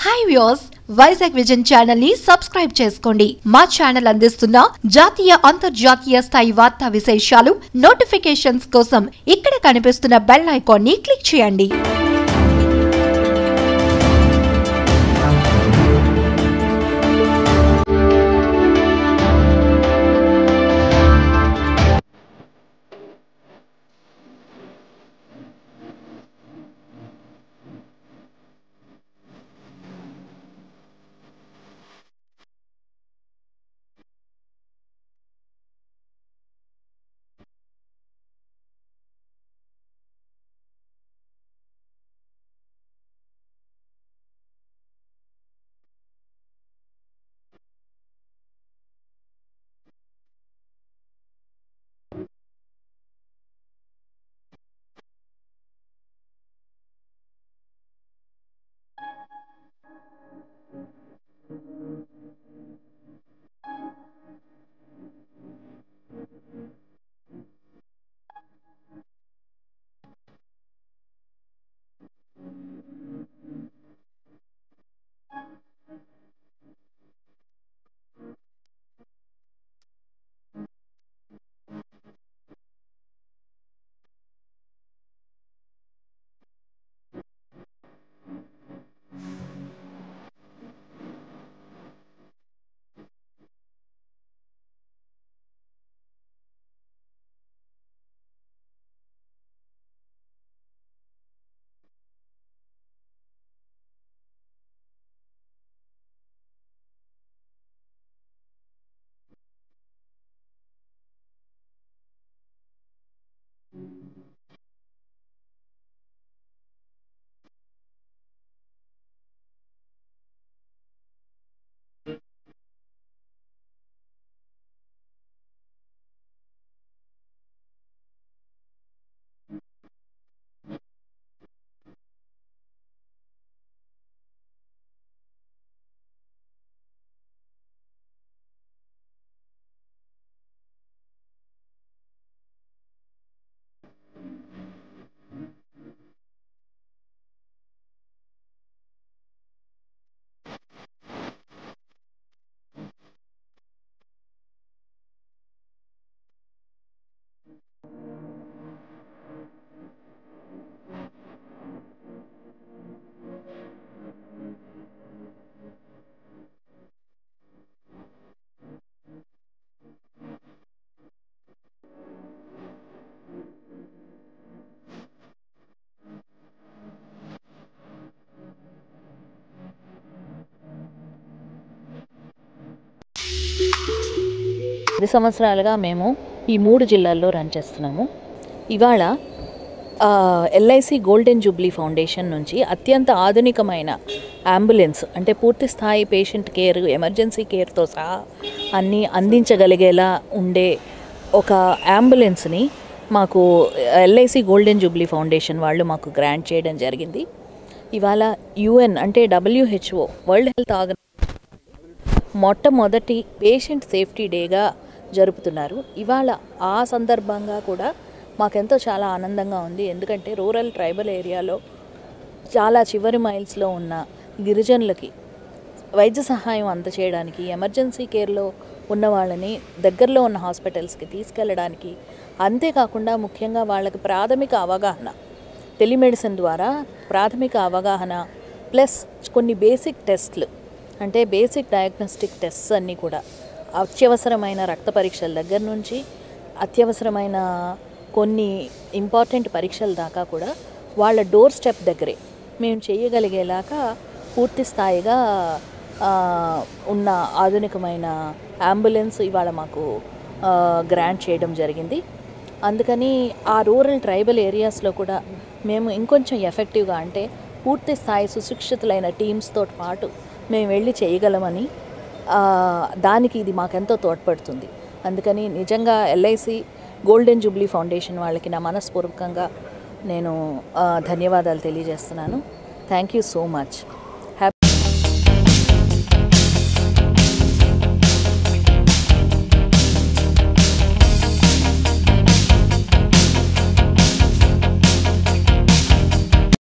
Hi viewers, Vizag vision channel ని subscribe చేసుకోండి. మా ఛానల్ అందిస్తున్న జాతీయ అంతర్జాతీయ స్థాయి వార్తా విశేషాలు నోటిఫికేషన్స్ కోసం ఇక్కడ కనిపిస్తున్న బెల్ ఐకాన్ ని క్లిక్ చేయండి. సంవత్సరాలుగా మేము ఈ 3 జిల్లాల్లో రన్ చేస్తున్నాము. ఇవాళ ఎల్ఐసి గోల్డెన్ జూబ్లీ ఫౌండేషన్ నుంచి అత్యంత ఆధునికమైన అంబులెన్స్, అంటే పూర్తి స్థాయి పేషెంట్ కేర్, ఎమర్జెన్సీ కేర్తో సహా అన్నీ అందించగలిగేలా ఉండే ఒక అంబులెన్స్ని మాకు ఎల్ఐసి గోల్డెన్ జూబ్లీ ఫౌండేషన్ వాళ్ళు మాకు గ్రాంట్ చేయడం జరిగింది. ఇవాళ యుఎన్ అంటే WHO, వరల్డ్ హెల్త్ ఆర్గనైజేషన్ మొట్టమొదటి పేషెంట్ సేఫ్టీ డేగా జరుపుతున్నారు. ఇవాళ ఆ సందర్భంగా కూడా మాకెంతో చాలా ఆనందంగా ఉంది. ఎందుకంటే రూరల్ ట్రైబల్ ఏరియాలో చాలా చివరి మైల్స్లో ఉన్న గిరిజనులకి వైద్య సహాయం అందచేయడానికి, ఎమర్జెన్సీ కేర్లో ఉన్న వాళ్ళని దగ్గరలో ఉన్న హాస్పిటల్స్కి తీసుకెళ్ళడానికి, అంతేకాకుండా ముఖ్యంగా వాళ్ళకి ప్రాథమిక అవగాహన, టెలిమెడిసిన్ ద్వారా ప్రాథమిక అవగాహన ప్లస్ కొన్ని బేసిక్ టెస్ట్లు, అంటే బేసిక్ డయాగ్నోస్టిక్ టెస్ట్స్ అన్నీ కూడా అత్యవసరమైన రక్త పరీక్షల దగ్గర నుంచి అత్యవసరమైన కొన్ని ఇంపార్టెంట్ పరీక్షల దాకా కూడా వాళ్ళ డోర్ స్టెప్ దగ్గరే మేము చేయగలిగేలాగా పూర్తి స్థాయిగా ఉన్న ఆధునికమైన అంబులెన్స్ ఇవాళ మాకు గ్రాంట్ చేయడం జరిగింది. అందుకని ఆ రూరల్ ట్రైబల్ ఏరియాస్లో కూడా మేము ఇంకొంచెం ఎఫెక్టివ్గా, అంటే పూర్తి స్థాయి సుశిక్షితులైన టీమ్స్తో పాటు మేము వెళ్ళి చేయగలమని, దానికి ఇది మాకెంతో తోడ్పడుతుంది. అందుకని నిజంగా ఎల్ఐసి గోల్డెన్ జూబ్లీ ఫౌండేషన్ వాళ్ళకి నా మనస్పూర్వకంగా నేను ధన్యవాదాలు తెలియజేస్తున్నాను. Thank you so much.